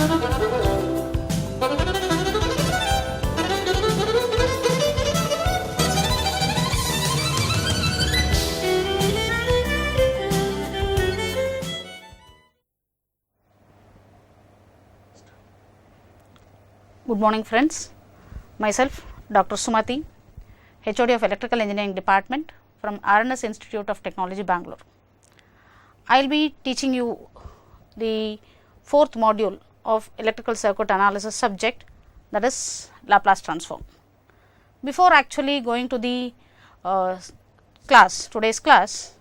Good morning friends, myself Dr. Sumati, HOD of Electrical Engineering Department from RNS Institute of Technology, Bangalore. I will be teaching you the fourth module of electrical circuit analysis subject, that is Laplace transform. Before actually going to the today's class,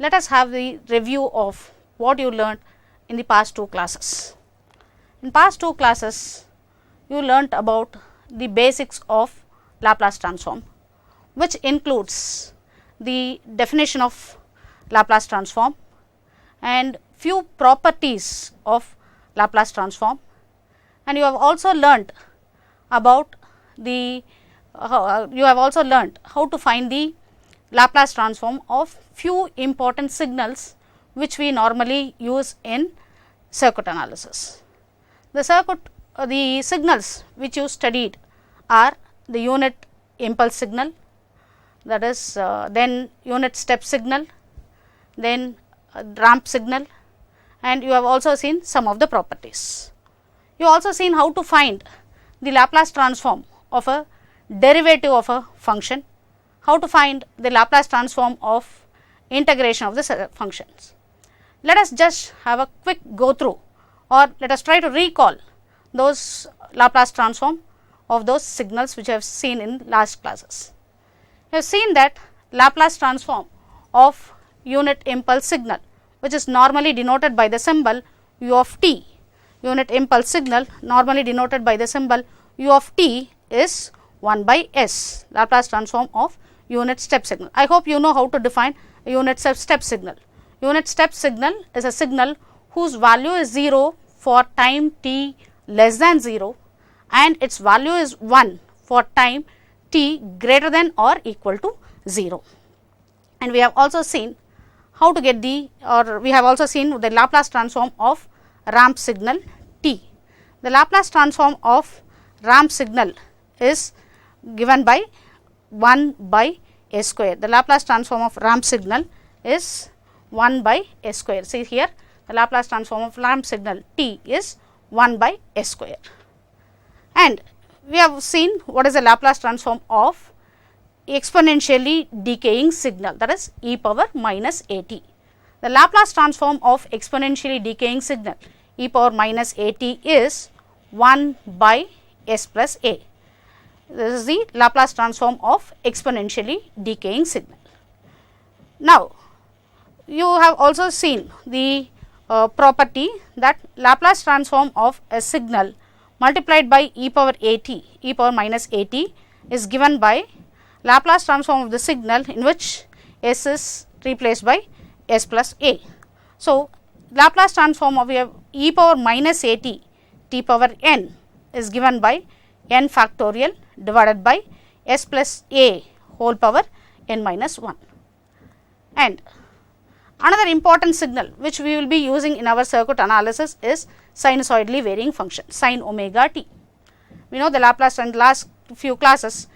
let us have the review of what you learned in the past two classes. In past two classes, you learnt about the basics of Laplace transform, which includes the definition of Laplace transform and few properties of Laplace transform, and you have also learnt about the how to find the Laplace transform of few important signals which we normally use in circuit analysis. The signals which you studied are the unit impulse signal, that is then unit step signal, then ramp signal, and you have also seen some of the properties. You also seen how to find the Laplace transform of a derivative of a function, how to find the Laplace transform of integration of the functions. Let us just have a quick go through, or let us try to recall those Laplace transform of those signals which I have seen in last classes. You have seen that Laplace transform of unit impulse signal, which is normally denoted by the symbol u of t, unit impulse signal normally denoted by the symbol u of t is 1 by s, Laplace transform of unit step signal. I hope you know how to define a unit step signal. Unit step signal is a signal whose value is 0 for time t less than 0 and its value is 1 for time t greater than or equal to 0. And we have also seen how to get the Laplace transform of ramp signal t. The Laplace transform of ramp signal is given by 1 by s square. The Laplace transform of ramp signal is 1 by s square. See here, the Laplace transform of ramp signal t is 1 by s square. And we have seen what is the Laplace transform of exponentially decaying signal, that is e power minus a t. The Laplace transform of exponentially decaying signal e power minus a t is 1 by s plus a. This is the Laplace transform of exponentially decaying signal. Now, you have also seen the property that Laplace transform of a signal multiplied by e power minus a t is given by Laplace transform of the signal in which s is replaced by s plus a. So, Laplace transform of e power minus a t power n is given by n factorial divided by s plus a whole power n minus 1. And another important signal which we will be using in our circuit analysis is sinusoidally varying function, sin omega t. We know the Laplace, and last two classes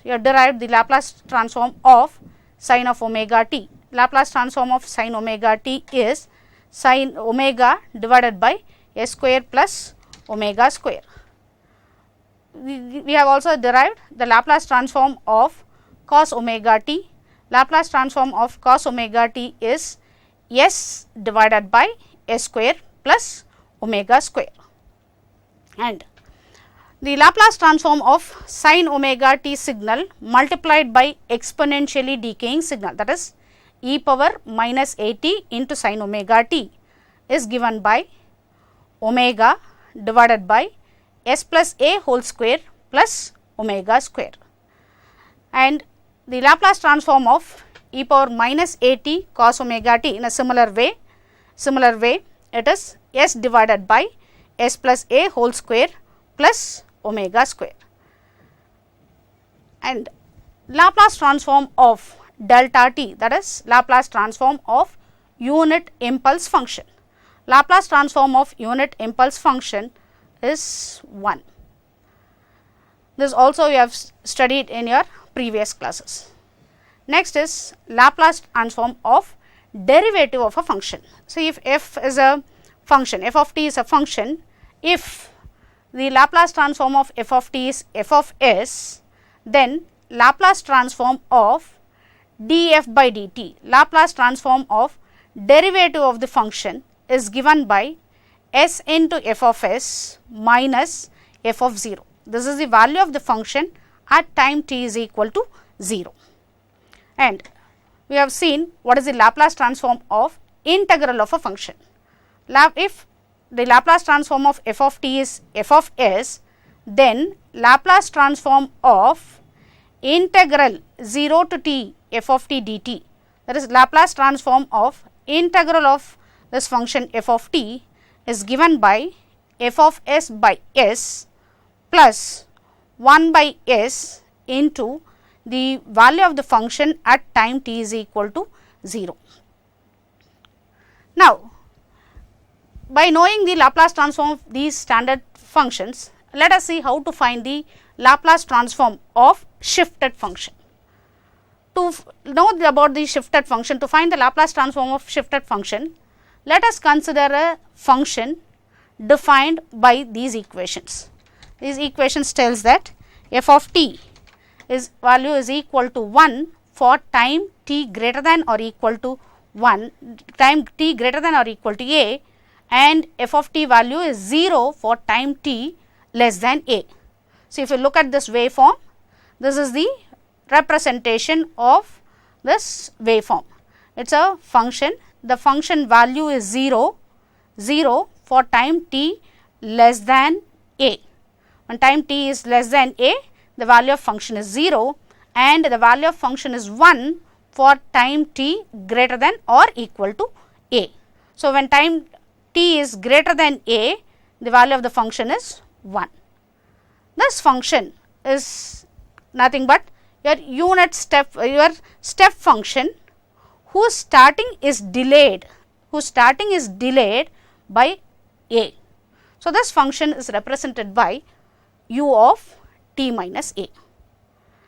you have derived the Laplace transform of sin of omega t. Laplace transform of sin omega t is sin omega divided by s square plus omega square. We have also derived the Laplace transform of cos omega t. Laplace transform of cos omega t is s divided by s square plus omega square. And the Laplace transform of sin omega t signal multiplied by exponentially decaying signal, that is e power minus a t into sin omega t is given by omega divided by s plus a whole square plus omega square. And the Laplace transform of e power minus a t cos omega t in a similar way it is s divided by s plus a whole square plus omega square. And Laplace transform of delta t, that is Laplace transform of unit impulse function. Laplace transform of unit impulse function is 1. This also you have studied in your previous classes. Next is Laplace transform of derivative of a function. So, if f is a function, f of t is a function, if the Laplace transform of f of t is f of s, then Laplace transform of df by dt, Laplace transform of derivative of the function is given by s into f of s minus f of 0. This is the value of the function at time t is equal to 0. And we have seen what is the Laplace transform of integral of a function. If the Laplace transform of f of t is f of s, then Laplace transform of integral 0 to t f of t dt, that is Laplace transform of integral of this function f of t is given by f of s by s plus 1 by s into the value of the function at time t is equal to 0. Now, by knowing the Laplace transform of these standard functions, let us see how to find the Laplace transform of shifted function. To know about the shifted function, to find the Laplace transform of shifted function, let us consider a function defined by these equations. These equations tells that f of t is value is equal to 1 for time t greater than or equal to 1, time t greater than or equal to a, and f of t value is 0 for time t less than a. So, if you look at this waveform, this is the representation of this waveform. It is a function, the function value is 0, 0 for time t less than a. When time t is less than a, the value of function is 0 and the value of function is 1 for time t greater than or equal to a. So, when time t is greater than a, the value of the function is 1. This function is nothing but your step function whose starting is delayed, by a. So, this function is represented by u of t minus a.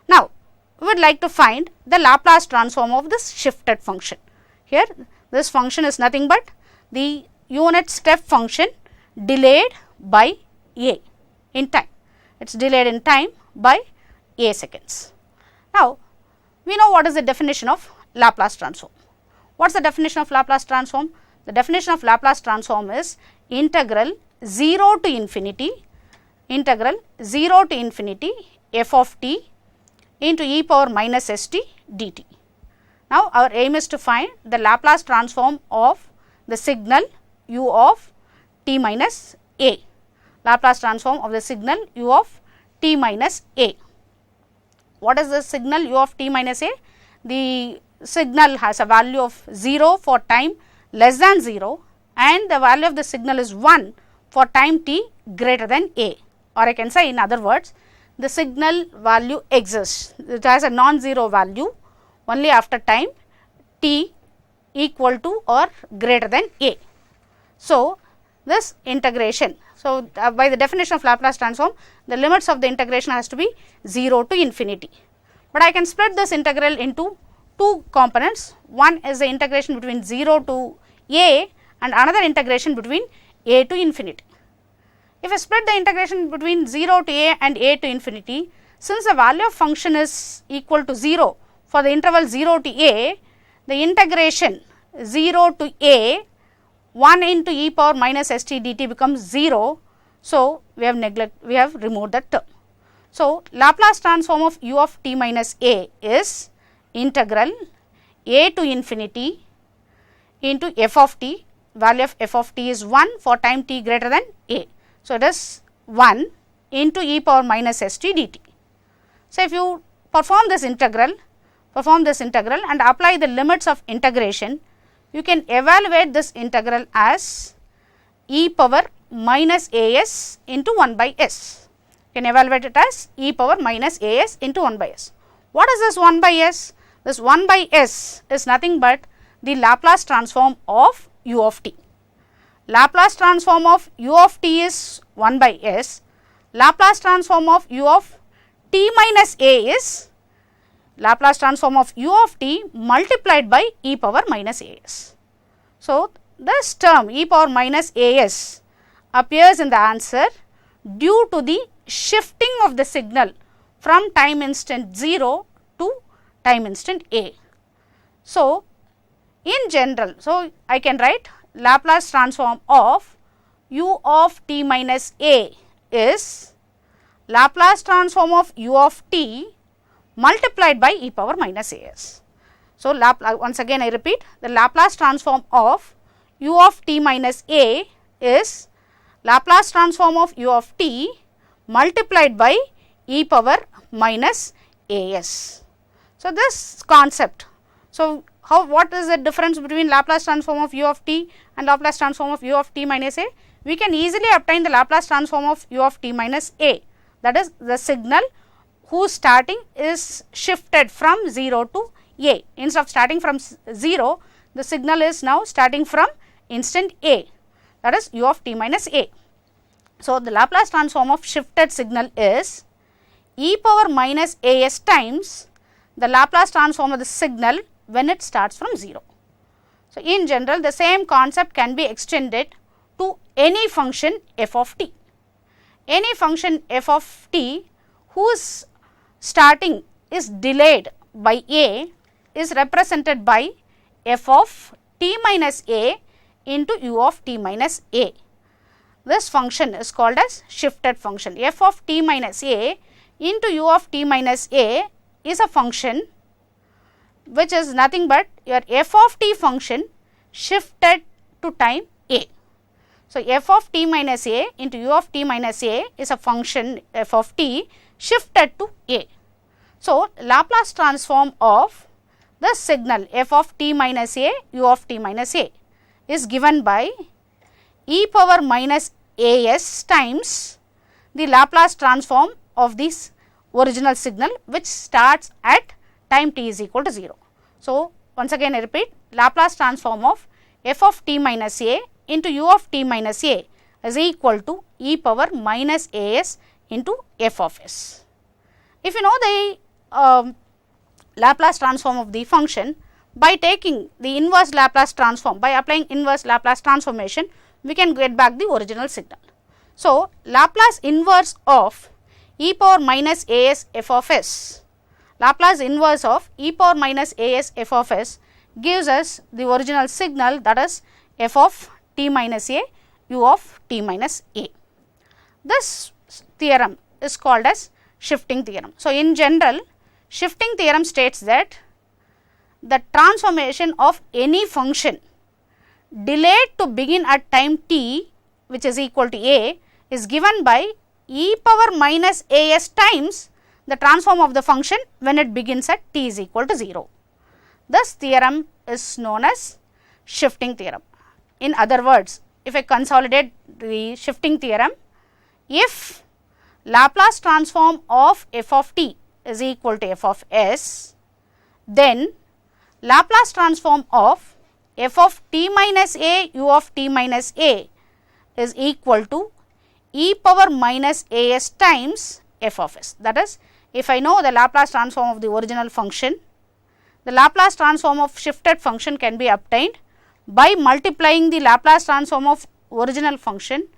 Now, we would like to find the Laplace transform of this shifted function. Here this function is nothing but the unit step function delayed by a in time. It is delayed in time by a seconds. Now, we know what is the definition of Laplace transform. What is the definition of Laplace transform? The definition of Laplace transform is integral 0 to infinity f of t into e power minus st dt. Now, our aim is to find the Laplace transform of the signal u of t minus a, Laplace transform of the signal u of t minus a. What is the signal u of t minus a? The signal has a value of 0 for time less than 0 and the value of the signal is 1 for time t greater than a, or I can say in other words, the signal value exists, it has a non-zero value only after time t equal to or greater than a. So, this integration, so by the definition of Laplace transform, the limits of the integration has to be 0 to infinity, but I can split this integral into two components. One is the integration between 0 to a and another integration between a to infinity. If I split the integration between 0 to a and a to infinity, since the value of function is equal to 0 for the interval 0 to a, the integration 0 to a 1 into e power minus st dt becomes 0. So, we have removed that term. So, Laplace transform of u of t minus a is integral a to infinity into f of t, value of f of t is 1 for time t greater than a. So, it is 1 into e power minus st dt. So, if you perform this integral and apply the limits of integration, you can evaluate this integral as e power minus as into 1 by s. You can evaluate it as e power minus as into 1 by s. What is this 1 by s? This 1 by s is nothing but the Laplace transform of u of t. Laplace transform of u of t is 1 by s, Laplace transform of u of t minus a is Laplace transform of u of t multiplied by e power minus as. So, this term e power minus as appears in the answer due to the shifting of the signal from time instant 0 to time instant a. So, in general, so I can write Laplace transform of u of t minus a is Laplace transform of u of t multiplied by e power minus as. So, once again I repeat, the Laplace transform of u of t minus a is Laplace transform of u of t multiplied by e power minus as. So, this concept. So, what is the difference between Laplace transform of u of t and Laplace transform of u of t minus a? We can easily obtain the Laplace transform of u of t minus a, that is the signal whose starting is shifted from 0 to a. Instead of starting from 0, the signal is now starting from instant a, that is u of t minus a. So, the Laplace transform of shifted signal is e power minus as times the Laplace transform of the signal when it starts from 0. So, in general the same concept can be extended to any function f of t. Any function f of t whose starting is delayed by a is represented by f of t minus a into u of t minus a. This function is called as shifted function. F of t minus a into u of t minus a is a function which is nothing but your f of t function shifted to time a. So, f of t minus a into u of t minus a is a function f of t shifted to a. So, Laplace transform of the signal f of t minus a u of t minus a is given by e power minus as times the Laplace transform of this original signal which starts at time t is equal to 0. So, once again I repeat, Laplace transform of f of t minus a into u of t minus a is equal to e power minus as into f of s. If you know the Laplace transform of the function, by taking the inverse Laplace transform, by applying inverse Laplace transformation, we can get back the original signal. So, Laplace inverse of e power minus as f of s, Laplace inverse of e power minus as f of s gives us the original signal, that is f of t minus a u of t minus a. This theorem is called as shifting theorem. So, in general, shifting theorem states that the transformation of any function delayed to begin at time t which is equal to a is given by e power minus as times the transform of the function when it begins at t is equal to 0. This theorem is known as shifting theorem. In other words, if I consolidate the shifting theorem, if Laplace transform of f of t is equal to f of s, then Laplace transform of f of t minus a u of t minus a is equal to e power minus as times f of s. That is, if I know the Laplace transform of the original function, the Laplace transform of shifted function can be obtained by multiplying the Laplace transform of original function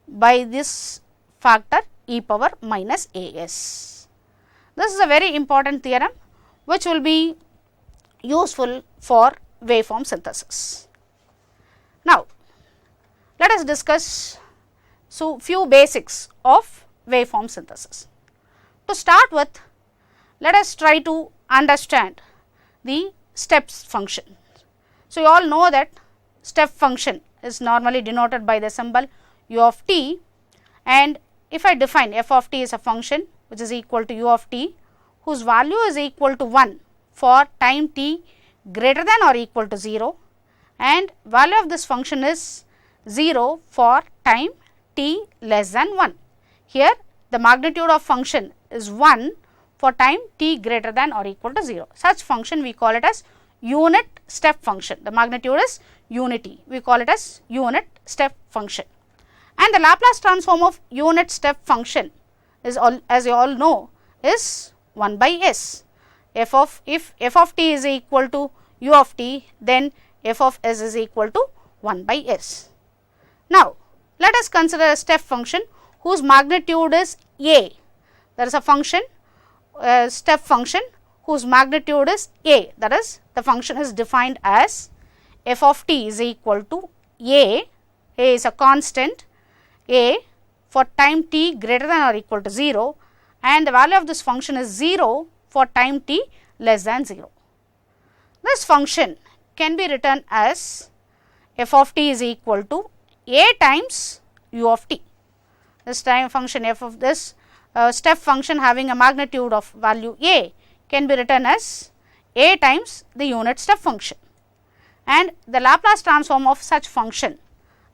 by this factor e power minus as. This is a very important theorem which will be useful for waveform synthesis. Now, let us discuss few basics of waveform synthesis. To start with, let us try to understand the steps function. So, you all know that step function is normally denoted by the symbol u of t, and if I define f of t is a function which is equal to u of t whose value is equal to 1 for time t greater than or equal to 0 and value of this function is 0 for time t less than 1. Here the magnitude of function is 1 for time t greater than or equal to 0. Such function we call it as unit step function. The magnitude is unity. We call it as unit step function. And the Laplace transform of unit step function is as you all know is 1 by s. If f of t is equal to u of t, then f of s is equal to 1 by s. Now, let us consider a step function whose magnitude is a. There is a function, a step function whose magnitude is a, that is the function is defined as f of t is equal to a is a constant, a for time t greater than or equal to 0, and the value of this function is 0 for time t less than 0. This function can be written as f of t is equal to a times u of t. This time function f of this step function having a magnitude of value a can be written as a times the unit step function. And the Laplace transform of such function,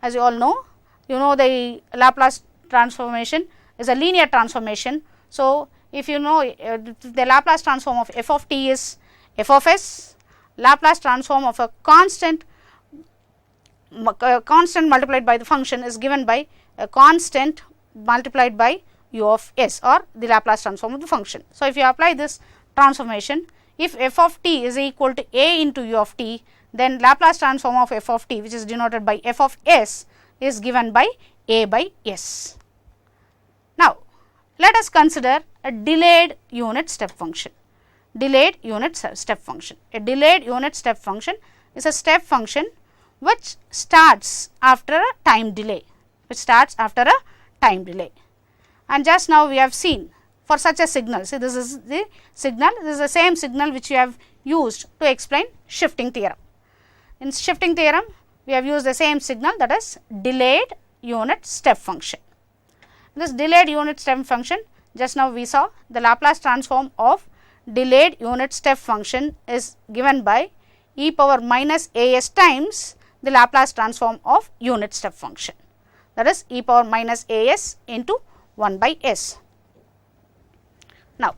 as you all know, the Laplace transformation is a linear transformation. So, if you know the Laplace transform of f of t is f of s, Laplace transform of a constant multiplied by the function is given by a constant multiplied by u of s, or the Laplace transform of the function. So, if you apply this transformation, if f of t is equal to a into u of t, then Laplace transform of f of t, which is denoted by f of s, is given by a by s. Now, let us consider a delayed unit step function. Delayed unit step function. A delayed unit step function is a step function which starts after a time delay, And just now we have seen for such a signal, see this is the signal, this is the same signal which we have used to explain shifting theorem. In shifting theorem, we have used the same signal, that is delayed unit step function. This delayed unit step function, just now we saw the Laplace transform of delayed unit step function is given by e power minus as times the Laplace transform of unit step function, that is e power minus as into 1 by s. Now,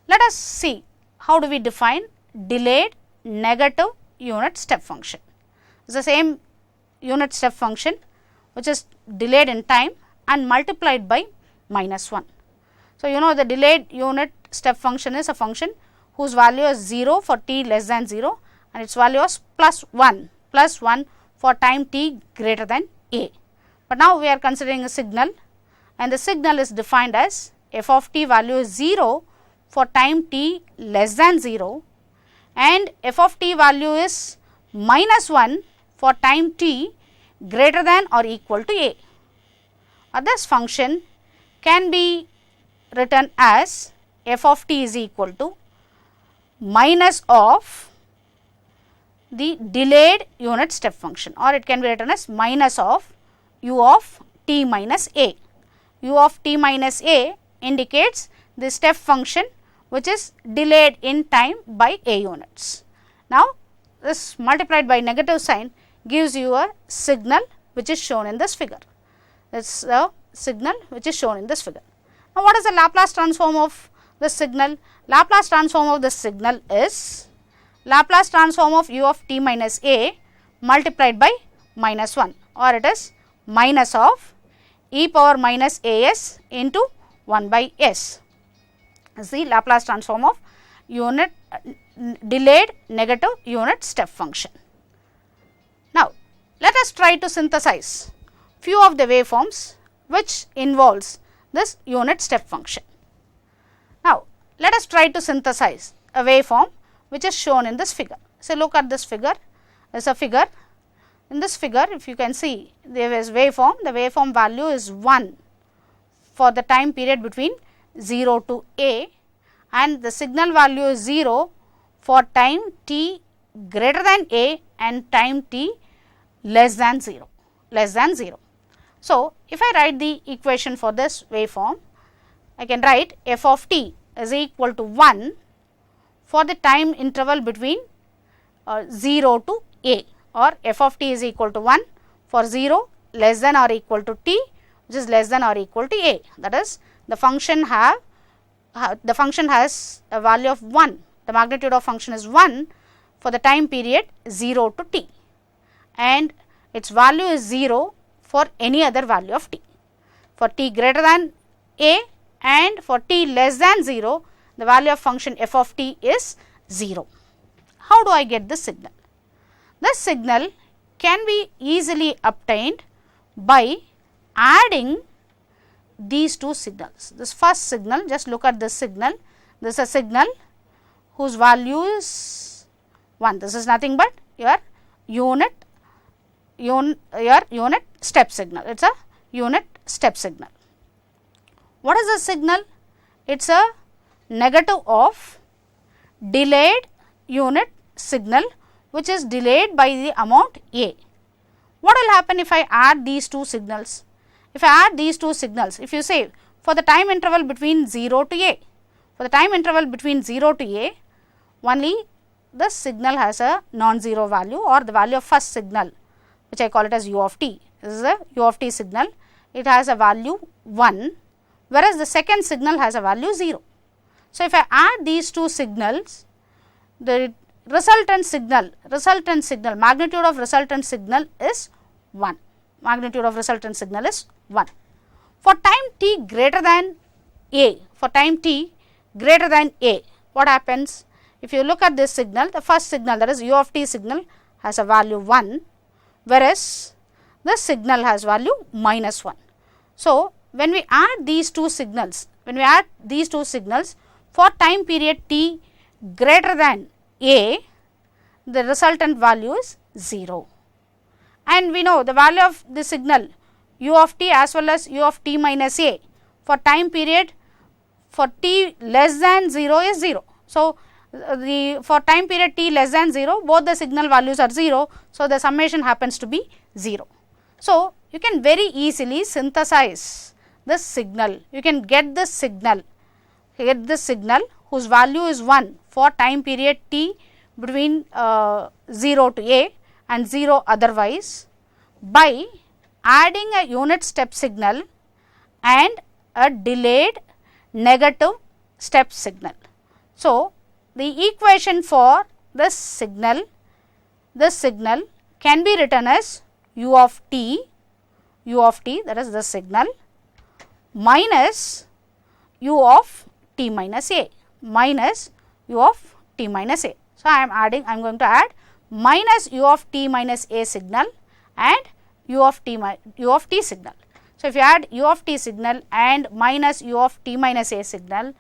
let us see how do we define delayed negative unit step function. It is the same unit step function which is delayed in time and multiplied by minus 1. So, you know the delayed unit step function is a function whose value is 0 for t less than 0 and its value is plus 1 for time t greater than a. But now we are considering a signal, and the signal is defined as f of t value is 0 for time t less than 0 and f of t value is minus 1 for time t greater than or equal to a. This function can be written as f of t is equal to minus of the delayed unit step function, or it can be written as minus of u of t minus a. U of t minus a indicates the step function which is delayed in time by a units. Now, this multiplied by negative sign gives you a signal which is shown in this figure. This is the signal which is shown in this figure. Now, what is the Laplace transform of this signal? Laplace transform of this signal is Laplace transform of u of t minus a multiplied by minus 1, or it is minus of e power minus as into 1 by s. Is the Laplace transform of unit delayed negative unit step function. Now, let us try to synthesize few of the waveforms which involves this unit step function. Now, let us try to synthesize a waveform which is shown in this figure. So, look at this figure. There is a figure. In this figure, if you can see, there is waveform. The waveform value is 1 for the time period between 0 to a, and the signal value is 0 for time t greater than a and time t less than 0. So, if I write the equation for this waveform, I can write f of t is equal to 1 for the time interval between 0 to a, or f of t is equal to 1 for 0 less than or equal to t, which is less than or equal to a. That is, the function has a value of 1. The magnitude of function is 1 for the time period 0 to t, and its value is 0 for any other value of t. For t greater than a and for t less than 0, the value of function f of t is 0. How do I get this signal? This signal can be easily obtained by adding these two signals. This first signal, just look at this signal. This is a signal whose value is 1. This is nothing but your unit step signal. It is a unit step signal. What is the signal? It is a negative of delayed unit signal, which is delayed by the amount a. What will happen if I add these two signals? If I add these two signals, if you say for the time interval between 0 to a, for the time interval between 0 to a, only the signal has a non-zero value, or the value of first signal, which I call it as u of t. This is the u of t signal. It has a value 1, whereas the second signal has a value 0. So, if I add these two signals, the resultant signal, magnitude of resultant signal is 1. Magnitude of resultant signal is 1. For time t greater than a, what happens? If you look at this signal, the first signal, that is u of t signal, has a value 1, whereas this signal has value minus 1. So, when we add these two signals, for time period t greater than a, the resultant value is 0. And we know the value of the signal u of t as well as u of t minus a for time period for t less than 0 is 0. So, for time period t less than 0, both the signal values are 0. So, the summation happens to be 0. So, you can very easily synthesize this signal. You can get this signal, whose value is 1 for time period t between 0 to a and 0 otherwise, by adding a unit step signal and a delayed negative step signal. So, the equation for this signal can be written as u of t, that is the signal, minus u of t minus a, So, I am going to add minus u of t minus a signal and u of t signal. So, if you add u of t signal and minus u of t minus a signal,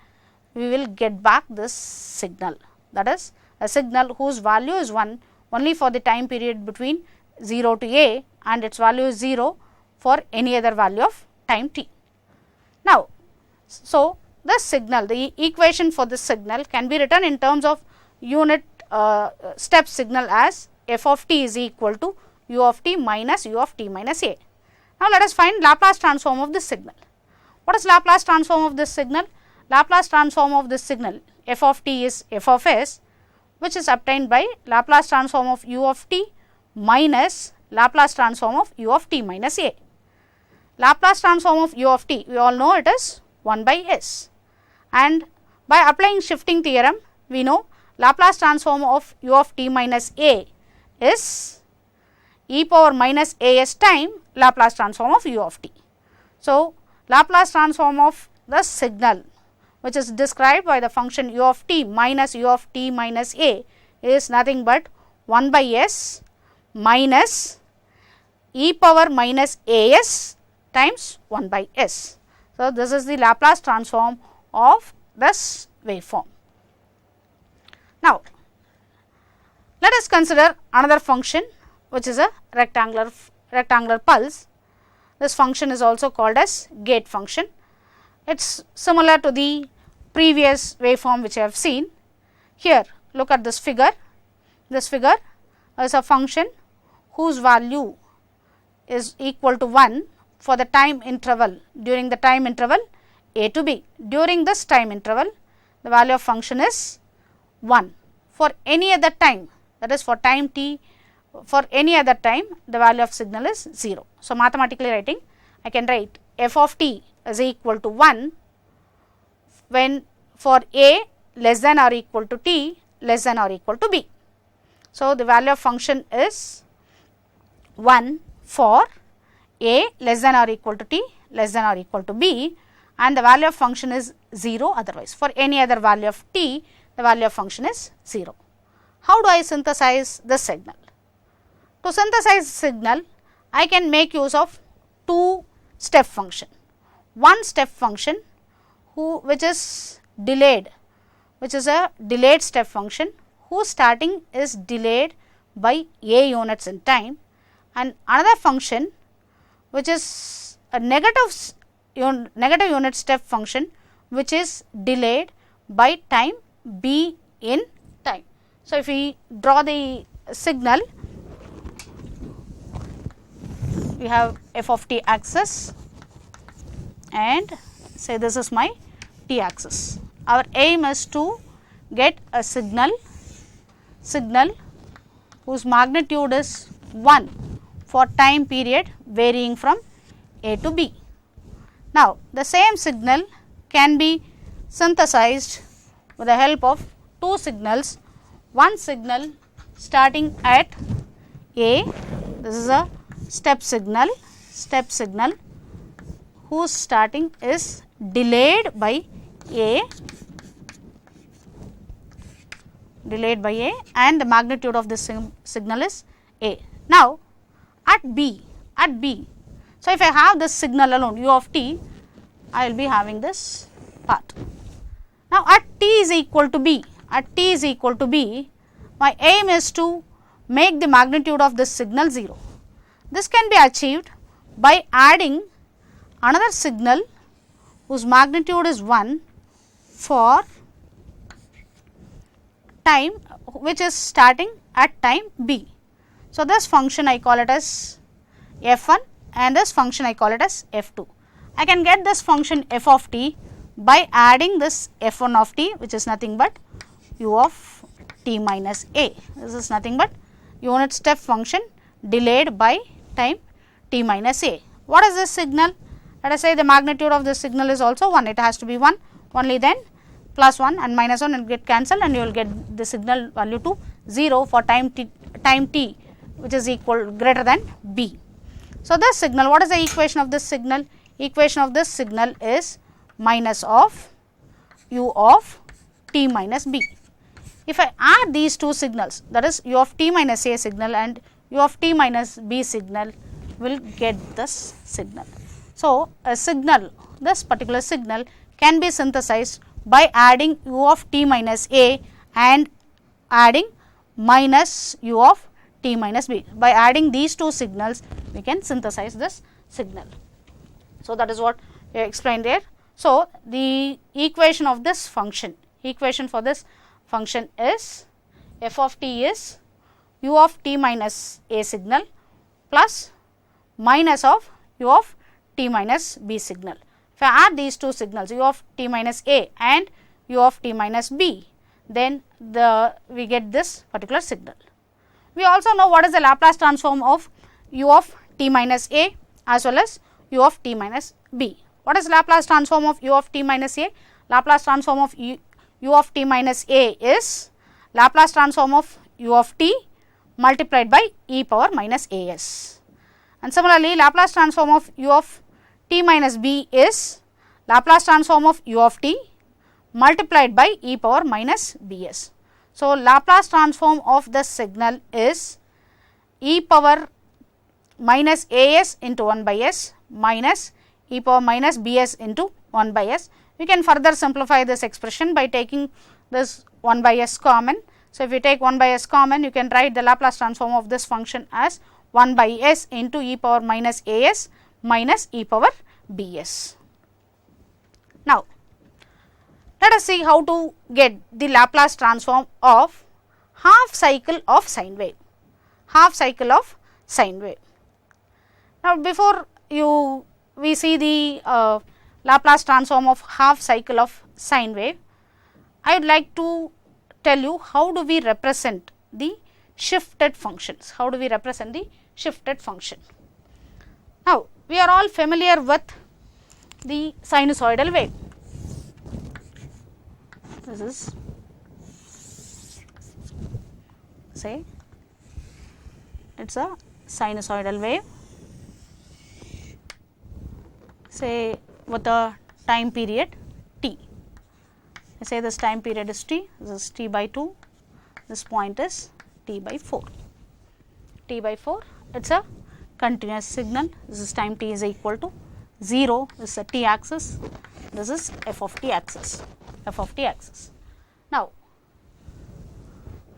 we will get back this signal, that is a signal whose value is 1 only for the time period between 0 to a and its value is 0 for any other value of time t. Now, so this signal, the equation for this signal can be written in terms of unit step signal as f of t is equal to u of t minus u of t minus a. Now, let us find Laplace transform of this signal. What is Laplace transform of this signal? Laplace transform of this signal, f of t is f of s, which is obtained by Laplace transform of u of t minus Laplace transform of u of t minus a. Laplace transform of u of t, we all know it is 1 by s, and by applying shifting theorem, we know Laplace transform of u of t minus a is e power minus a s time Laplace transform of u of t. So, Laplace transform of the signal, which is described by the function u of t minus u of t minus a, is nothing but 1 by s minus e power minus a s times 1 by s. So, this is the Laplace transform of this waveform. Now, let us consider another function, which is a rectangular pulse. This function is also called as gate function. It is similar to the previous waveform which I have seen. Here, look at this figure. This figure is a function whose value is equal to 1 for the time interval, during the time interval a to b. During this time interval, the value of function is 1. For any other time, that is for time t, for any other time, the value of signal is 0. So, mathematically writing, I can write f of t is equal to 1 when for a less than or equal to t less than or equal to b. So, the value of function is 1 for a less than or equal to t less than or equal to b, and the value of function is 0 otherwise. For any other value of t, the value of function is 0. How do I synthesize this signal? To synthesize signal, I can make use of two step function. One step function which is delayed, which is a delayed step function whose starting is delayed by a units in time, and another function which is a negative unit step function which is delayed by time b in time. So, if we draw the signal, we have f of t axis and say this is my t axis. Our aim is to get a signal whose magnitude is 1 for time period varying from a to b. Now, the same signal can be synthesized with the help of two signals. One signal starting at a, this is a step signal whose starting is delayed by a and the magnitude of this signal is a. Now, at b, so if I have this signal alone u of t, I will be having this part. Now, at t is equal to b, my aim is to make the magnitude of this signal 0. This can be achieved by adding another signal whose magnitude is 1 for time which is starting at time b. So, this function I call it as f1 and this function I call it as f2. I can get this function f of t by adding this f1 of t, which is nothing but u of t minus a. This is nothing but unit step function delayed by time t minus a. What is this signal? Let us say the magnitude of this signal is also 1, it has to be 1, only then plus 1 and minus 1 and get cancelled, and you will get the signal value to 0 for time t which is equal greater than b. So, this signal, what is the equation of this signal? Equation of this signal is minus of u of t minus b. If I add these two signals, that is u of t minus a signal and u of t minus b signal, will get this signal. So, a signal, this particular signal can be synthesized by adding u of t minus a and adding minus u of t minus b. By adding these two signals, we can synthesize this signal. So, that is what we explained there. So, the equation of this function, equation for this function is f of t is u of t minus a signal plus minus of u of t minus b signal. If I add these two signals u of t minus a and u of t minus b, then we get this particular signal. We also know what is the Laplace transform of u of t minus a as well as u of t minus b. What is Laplace transform of u of t minus a? Laplace transform of u of t minus a is Laplace transform of u of t multiplied by e power minus a s. And similarly, Laplace transform of u of t minus b is Laplace transform of u of t multiplied by e power minus b s. So, Laplace transform of the signal is e power minus a s into 1 by s minus e power minus b s into 1 by s. We can further simplify this expression by taking this 1 by s common. So, if you take 1 by s common, you can write the Laplace transform of this function as 1 by s into e power minus a s minus e power b s. Now, let us see how to get the Laplace transform of half cycle of sine wave. Half cycle of sine wave. Now, before we see the Laplace transform of half cycle of sine wave, I would like to tell you how do we represent the shifted functions. How do we represent the shifted function? Now, we are all familiar with the sinusoidal wave. This is, say, it is a sinusoidal wave, say with a time period t. I say this time period is t, this is t by 2, this point is t by 4. T by 4, it is a continuous signal, this is time t is equal to 0, this is a t axis, this is f of t axis, f of t axis. Now,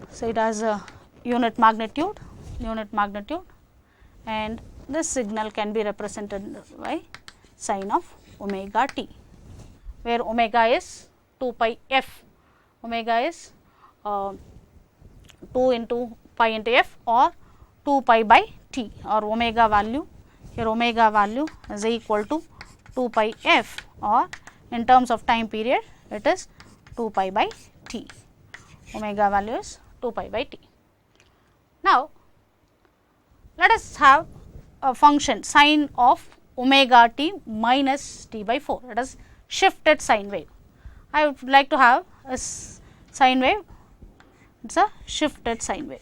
so it has a unit magnitude, and this signal can be represented by sine of omega t, where omega is 2 pi f, omega is 2 into pi into f or 2 pi by t, or omega value, here omega value is equal to 2 pi f, or in terms of time period it is 2 pi by t, omega value is 2 pi by t. Now, let us have a function sine of omega t minus t by 4, that is shifted sine wave. I would like to have a sine wave, it is a shifted sine wave.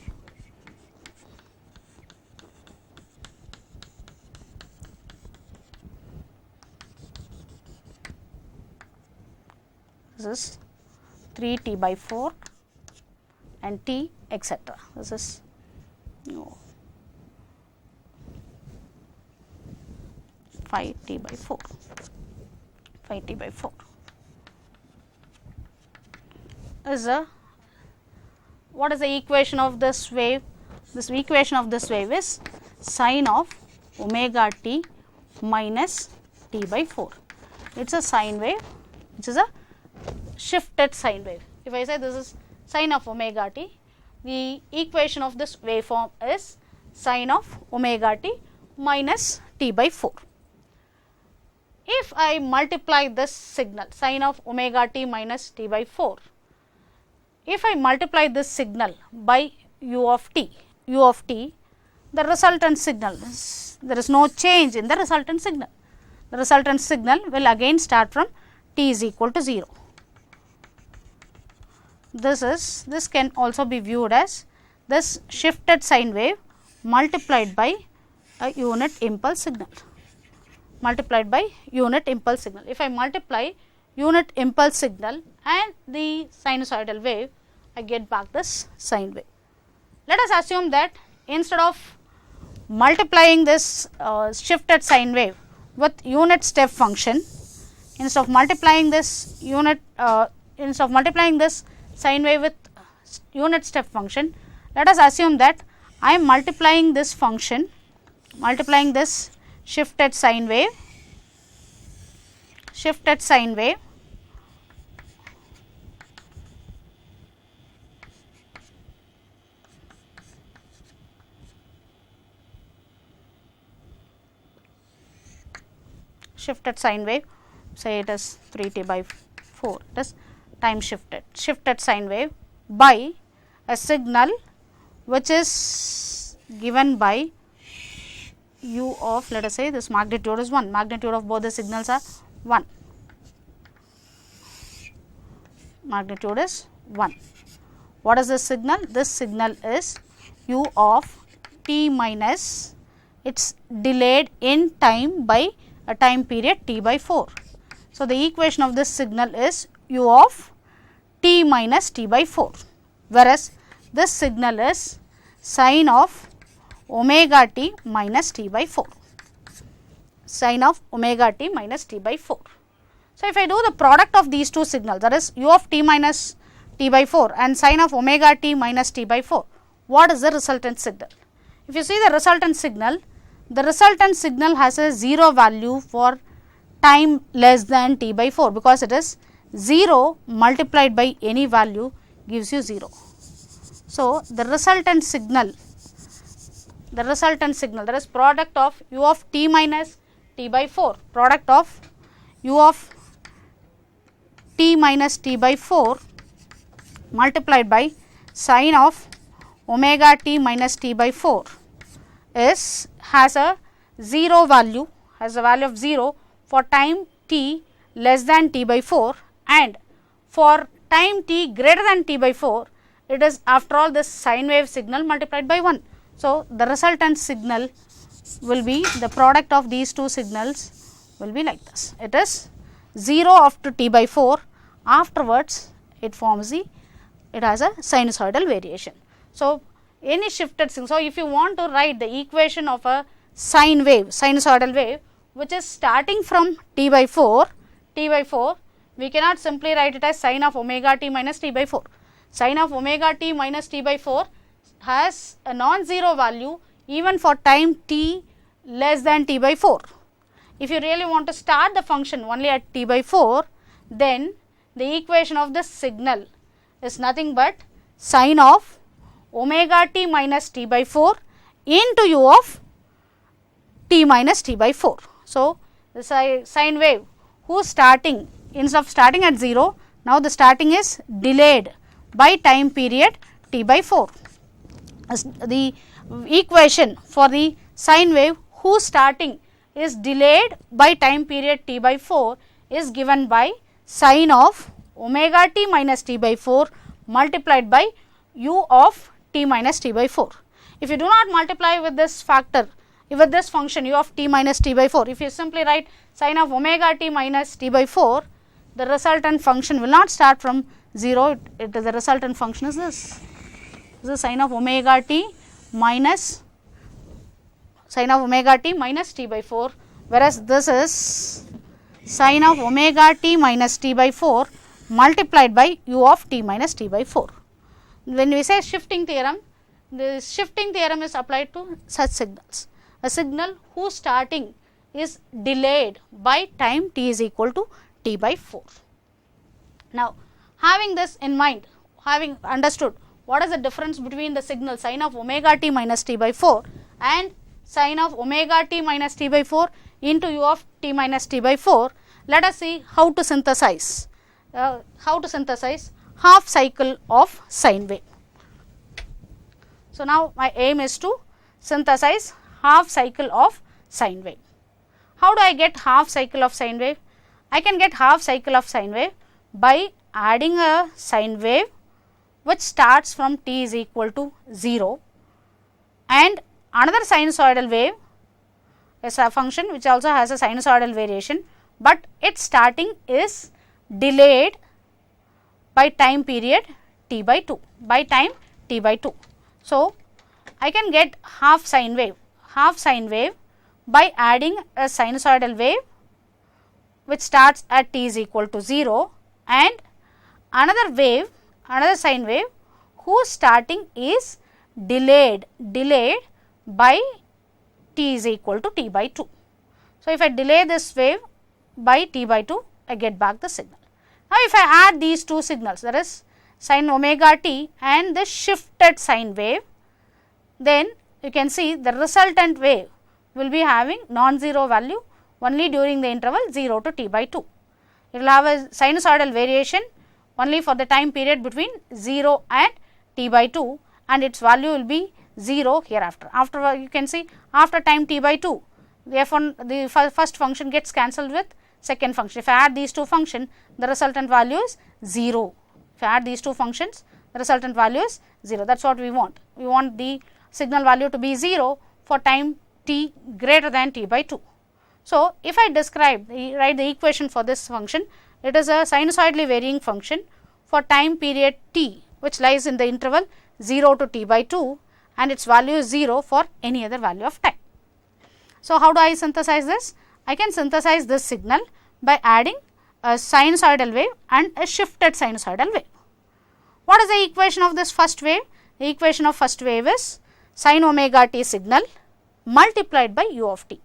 This is 3 t by 4 and t etc. This is 5 t by 4, 5 t by 4 is a, what is the equation of this wave? This equation of this wave is sine of omega t minus t by 4. It is a sine wave, which is a shifted sine wave. If I say this is sine of omega t, the equation of this waveform is sine of omega t minus t by 4. If I multiply this signal sine of omega t minus t by 4, if I multiply this signal by u of t, the resultant signal is, there is no change in the resultant signal. The resultant signal will again start from t is equal to 0. This can also be viewed as this shifted sine wave multiplied by a unit impulse signal, If I multiply unit impulse signal and the sinusoidal wave, I get back this sine wave. Let us assume that instead of multiplying this shifted sine wave with unit step function, instead of multiplying this sine wave with unit step function, let us assume that I am multiplying this function, shifted sine wave say it is 3 t by 4, it is time shifted sine wave by a signal which is given by u of, let us say this magnitude is 1, magnitude of both the signals are 1, magnitude is 1. What is this signal? This signal is u of t minus, it is delayed in time by a time period t by 4. So, the equation of this signal is u of t minus t by 4, whereas this signal is sine of omega t minus t by 4, sine of omega t minus t by 4. So, if I do the product of these two signals, that is u of t minus t by 4 and sine of omega t minus t by 4, what is the resultant signal? If you see the resultant signal has a 0 value for time less than t by 4, because it is 0 multiplied by any value gives you 0. So, the resultant signal, that is product of u of t minus t by 4, product of u of t minus t by 4 multiplied by sine of omega t minus t by 4 has a 0 value, of 0 for time t less than t by 4, and for time t greater than t by 4, it is after all this sine wave signal multiplied by 1. So, the resultant signal will be the product of these two signals will be like this. It is 0 after t by 4, afterwards it forms the, it has a sinusoidal variation. So, any shifted signal. So, if you want to write the equation of a sine wave, sinusoidal wave, which is starting from t by 4, we cannot simply write it as sine of omega t minus t by 4. Sine of omega t minus t by 4 has a non-zero value even for time t less than t by 4. If you really want to start the function only at t by 4, then the equation of this signal is nothing but sine of omega t minus t by 4 into u of t minus t by 4. So, the sine wave whose starting, instead of starting at 0, now the starting is delayed by time period t by 4. The equation for the sine wave whose starting is delayed by time period t by 4 is given by sine of omega t minus t by 4 multiplied by u of t minus t by 4. If you do not multiply with this factor, with this function u of t minus t by 4, if you simply write sine of omega t minus t by 4, the resultant function will not start from 0, the resultant function is this. This is sine of omega t minus t by 4, whereas this is sine of omega t minus t by 4 multiplied by u of t minus t by 4. When we say shifting theorem, the shifting theorem is applied to such signals. A signal whose starting is delayed by time t is equal to t by 4. Now, having this in mind, having understood what is the difference between the signal sine of omega t minus t by 4 and sine of omega t minus t by 4 into u of t minus t by 4, let us see how to synthesize half cycle of sine wave. So, now my aim is to synthesize half cycle of sine wave. How do I get half cycle of sine wave? I can get half cycle of sine wave by adding a sine wave which starts from t is equal to 0 and another sinusoidal wave is a function which also has a sinusoidal variation, but its starting is delayed by time period t by 2, by time t by 2. So, I can get half sine wave by adding a sinusoidal wave which starts at t is equal to 0 and another sine wave whose starting is delayed by t is equal to t by 2. So, if I delay this wave by t by 2, I get back the signal. Now, if I add these two signals, that is sine omega t and the shifted sine wave, then you can see the resultant wave will be having non-zero value only during the interval 0 to t by 2. It will have a sinusoidal variation only for the time period between 0 and t by 2 and its value will be 0 hereafter. After you can see after time t by 2, therefore, the first function gets cancelled with second function. If I add these two functions, the resultant value is 0. If I add these two functions, the resultant value is 0. That is what we want. We want the signal value to be 0 for time t greater than t by 2. So, if I write the equation for this function, it is a sinusoidally varying function for time period t which lies in the interval 0 to t by 2 and its value is 0 for any other value of time. So, how do I synthesize this? I can synthesize this signal by adding a sinusoidal wave and a shifted sinusoidal wave. What is the equation of this first wave? The equation of first wave is sin omega t signal multiplied by u of t.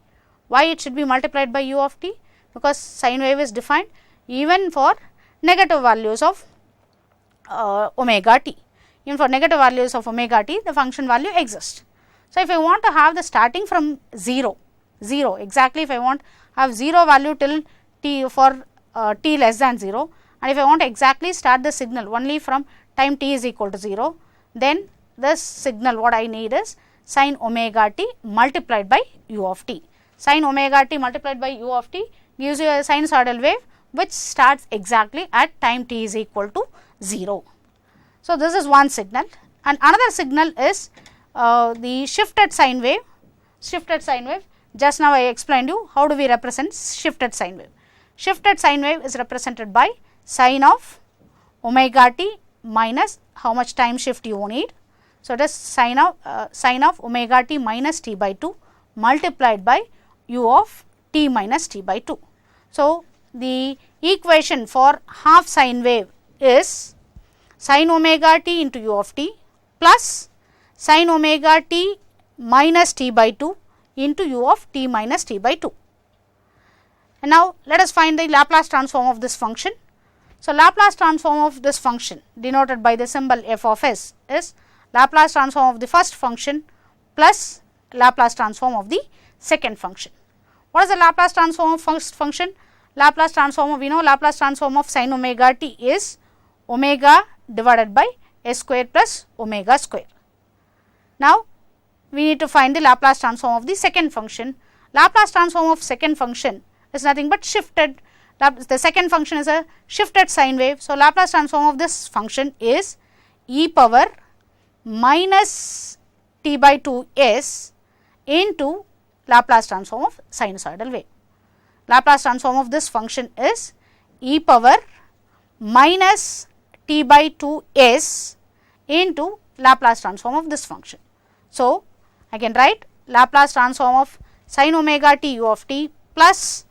Why it should be multiplied by u of t? Because sine wave is defined even for negative values of omega t. Even for negative values of omega t, the function value exists. So, if I want to have the starting from 0 exactly, if I want have 0 value till t for t less than 0 and if I want to exactly start the signal only from time t is equal to 0, then this signal what I need is sin omega t multiplied by u of t. Sin omega t multiplied by u of t gives you a sinusoidal wave which starts exactly at time t is equal to 0. So, this is one signal and another signal is the shifted sine wave. Just now I explained you how do we represent shifted sine wave. Shifted sine wave is represented by sine of omega t minus how much time shift you need. So, it is sine of omega t minus t by 2 multiplied by u of t minus t by 2. So, the equation for half sine wave is sine omega t into u of t plus sine omega t minus t by 2 into u of t minus t by 2. And now, let us find the Laplace transform of this function. So, Laplace transform of this function denoted by the symbol f of s is Laplace transform of the first function plus Laplace transform of the second function. What is the Laplace transform of first function? Laplace transform of, we know Laplace transform of sin omega t is omega divided by s square plus omega square. Now, we need to find the Laplace transform of the second function. Laplace transform of second function is nothing but shifted. The second function is a shifted sine wave. So, Laplace transform of this function is e power minus t by 2 s into Laplace transform of sinusoidal wave. Laplace transform of this function is e power minus t by 2 s into Laplace transform of this function. So, I can write Laplace transform of sin omega t u of t plus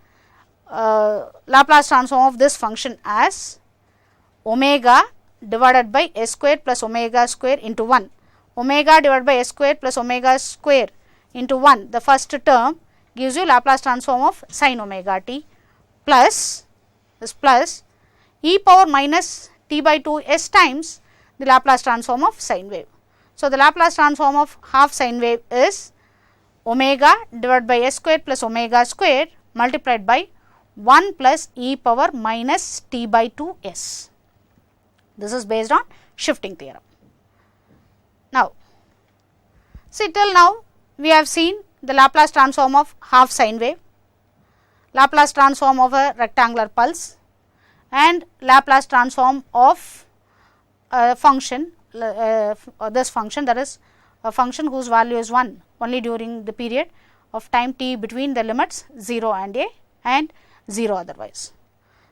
Laplace transform of this function as omega divided by s square plus omega square into 1. Omega divided by s square plus omega square into 1, the first term gives you Laplace transform of sin omega t plus this plus e power minus t by 2 s times the Laplace transform of sine wave. So, the Laplace transform of half sine wave is omega divided by s square plus omega square multiplied by 1 plus e power minus t by 2 s. This is based on shifting theorem. Now, see, till now we have seen the Laplace transform of half sine wave, Laplace transform of a rectangular pulse and Laplace transform of a function, this function, that is a function whose value is 1 only during the period of time t between the limits 0 and a and 0 otherwise.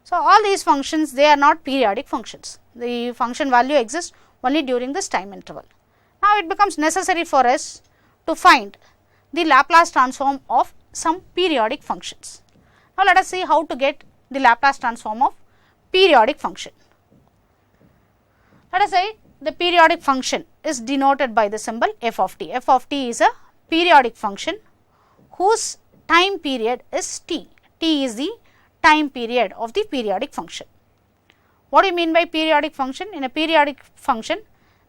So, all these functions, they are not periodic functions, the function value exists only during this time interval. Now, it becomes necessary for us to find the Laplace transform of some periodic functions. Now, let us see how to get the Laplace transform of periodic function. Let us say the periodic function is denoted by the symbol f of t. F of t is a periodic function whose time period is t. T is the time period of the periodic function. What do you mean by periodic function? In a periodic function,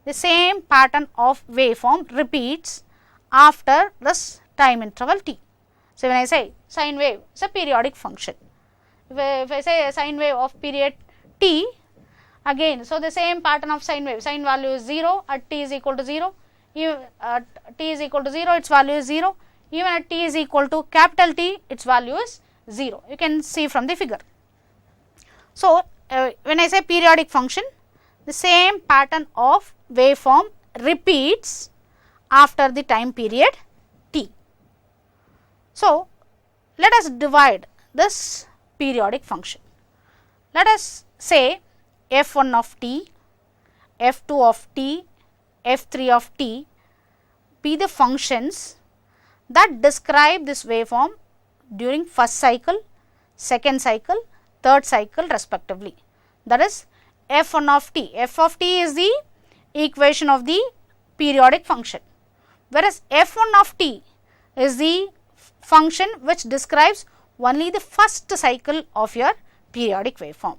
the same pattern of waveform repeats after this time interval t. So, when I say sine wave is a periodic function, if I say a sine wave of period t, again, so the same pattern of sine wave, sine value is 0 at t is equal to 0, at t is equal to 0, its value is 0, even at t is equal to capital T, its value is 0, you can see from the figure. So, when I say periodic function, the same pattern of waveform repeats after the time period t. So, let us divide this periodic function. Let us say f1 of t, f2 of t, f3 of t be the functions that describe this waveform during first cycle, second cycle, third cycle respectively. That is f1 of t. F of t is the equation of the periodic function, whereas f1 of t is the function which describes only the first cycle of your periodic waveform.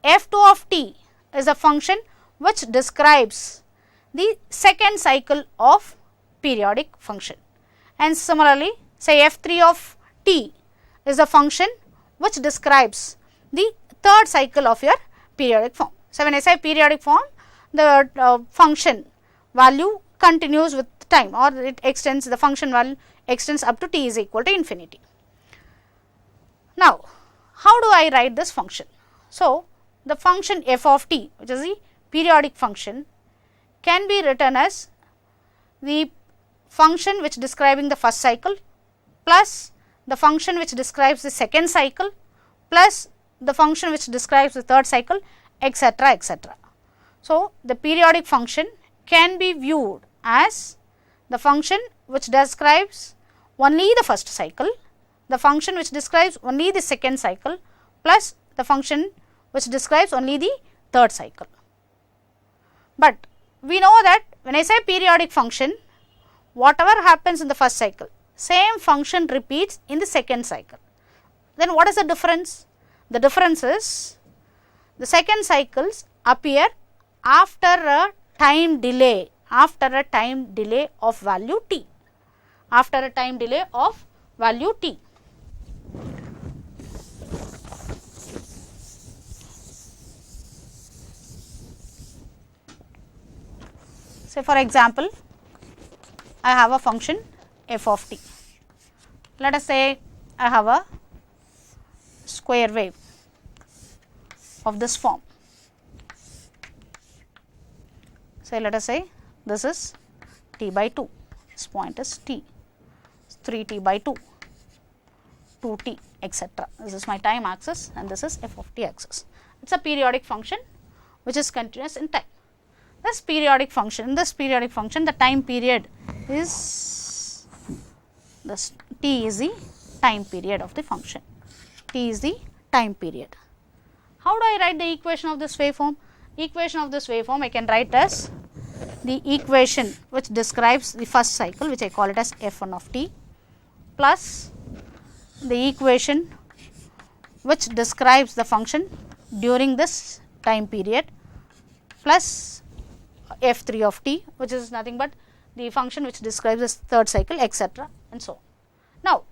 f2 of t is a function which describes the second cycle of periodic function, and similarly say f3 of t is a function which describes the third cycle of your periodic form. So, when I say periodic form, the function value continues with time, or it extends, the function value extends up to t is equal to infinity. Now, how do I write this function? So, the function f of t, which is the periodic function, can be written as the function which describing the first cycle plus the function which describes the second cycle plus the function which describes the third cycle, etc., etc. So, the periodic function can be viewed as the function which describes only the first cycle, the function which describes only the second cycle plus the function which describes only the third cycle. But we know that when I say periodic function, whatever happens in the first cycle, same function repeats in the second cycle. Then what is the difference? The difference is the second cycles appear after a time delay, of value t, after a time delay of value t. Say for example, I have a function f of t. Let us say I have a square wave of this form. Say let us say this is t by 2, this point is t, 3t by 2, 2t, etc. This is my time axis and this is f of t axis. It is a periodic function which is continuous in time. This periodic function, the time period is this, t is the time period of the function, t is the time period. How do I write the equation of this waveform? Equation of this waveform I can write as the equation which describes the first cycle, which I call it as f1 of t, plus the equation which describes the function during this time period, plus f3 of t, which is nothing but the function which describes the third cycle, etc., and so on. Now,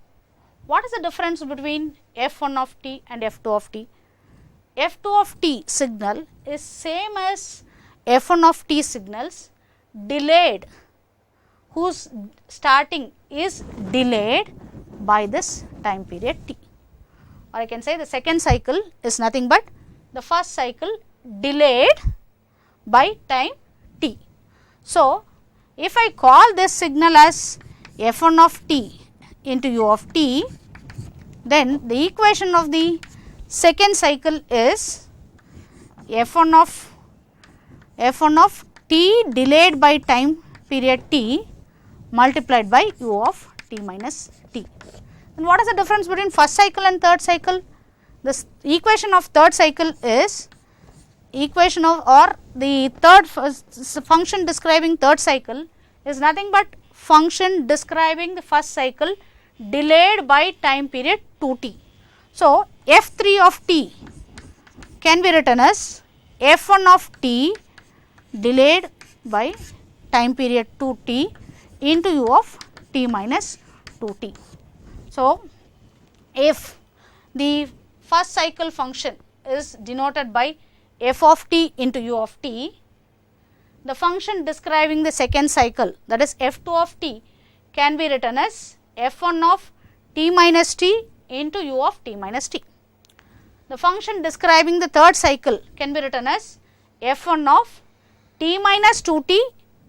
what is the difference between f1 of t and f2 of t? f2 of t signal is same as f1 of t signals delayed, whose starting is delayed by this time period t, or I can say the second cycle is nothing but the first cycle delayed by time t. So, if I call this signal as f1 of t into u of t, then the equation of the second cycle is f1 of t delayed by time period t multiplied by u of t minus t. And what is the difference between first cycle and third cycle? This equation of third cycle is equation of, or the third function describing third cycle is nothing but function describing the first cycle delayed by time period 2t. So, f3 of t can be written as f1 of t delayed by time period 2t into u of t minus 2t. So, if the first cycle function is denoted by f of t into u of t, the function describing the second cycle, that is f2 of t, can be written as f1 of t minus t into u of t minus t. The function describing the third cycle can be written as f1 of t minus 2t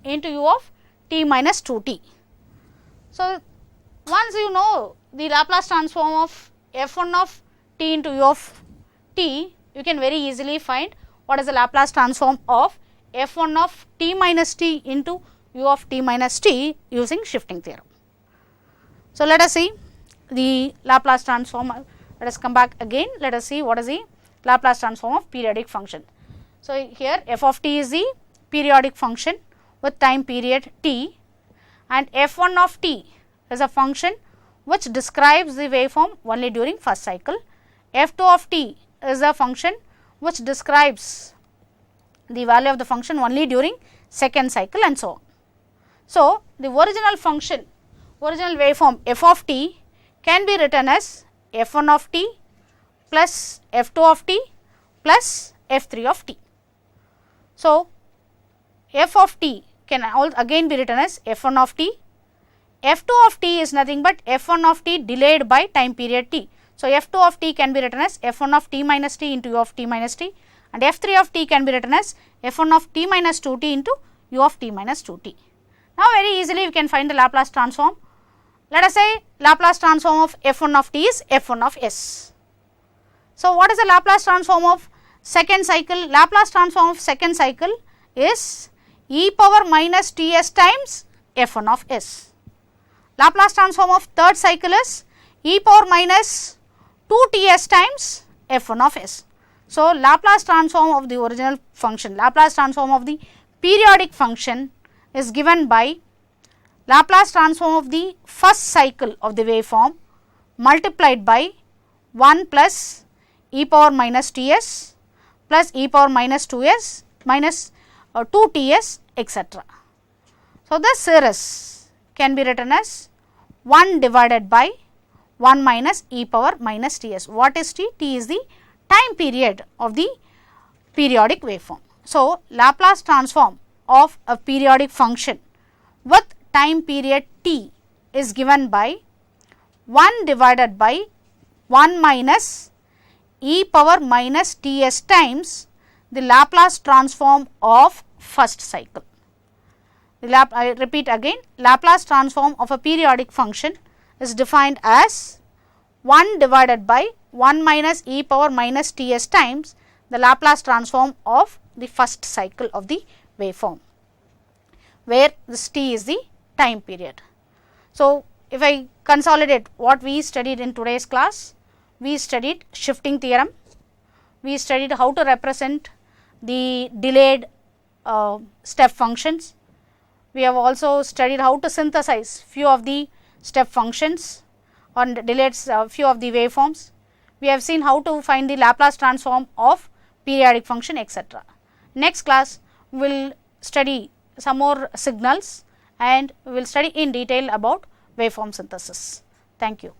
into u of t minus 2t. So, once you know the Laplace transform of f1 of t into u of t, you can very easily find what is the Laplace transform of f1 of t minus t into u of t minus t using shifting theorem. So, let us see the Laplace transform. Let us come back again. Let us see what is the Laplace transform of periodic function. So, here f of t is the periodic function with time period t, and f1 of t is a function which describes the waveform only during first cycle. f2 of t is a function which describes the value of the function only during second cycle, and so on. So, the original function, original waveform f of t can be written as f1 of t plus f2 of t plus f3 of t. So, f of t can again be written as f1 of t, f2 of t is nothing but f1 of t delayed by time period t. So, f2 of t can be written as f1 of t minus t into u of t minus t, and f3 of t can be written as f1 of t minus 2t into u of t minus 2t. Now, very easily we can find the Laplace transform. Let us say Laplace transform of f1 of t is f1 of s. So, what is the Laplace transform of second cycle? Laplace transform of second cycle is e power minus ts times f1 of s. Laplace transform of third cycle is e power minus 2ts times f1 of s. So, Laplace transform of the original function, Laplace transform of the periodic function is given by Laplace transform of the first cycle of the waveform multiplied by 1 plus e power minus ts plus e power minus 2s minus 2ts etc. So, this series can be written as 1 divided by 1 minus e power minus ts. What is t? T is the time period of the periodic waveform. So, Laplace transform of a periodic function with time period t is given by 1 divided by 1 minus e power minus ts times the Laplace transform of first cycle. I repeat again, Laplace transform of a periodic function is defined as 1 divided by 1 minus e power minus ts times the Laplace transform of the first cycle of the waveform, where this t is the time period. So, if I consolidate what we studied in today's class, we studied shifting theorem, we studied how to represent the delayed step functions, we have also studied how to synthesize few of the step functions or delayed few of the waveforms. We have seen how to find the Laplace transform of periodic function etc. Next class we will study some more signals and we will study in detail about waveform synthesis. Thank you.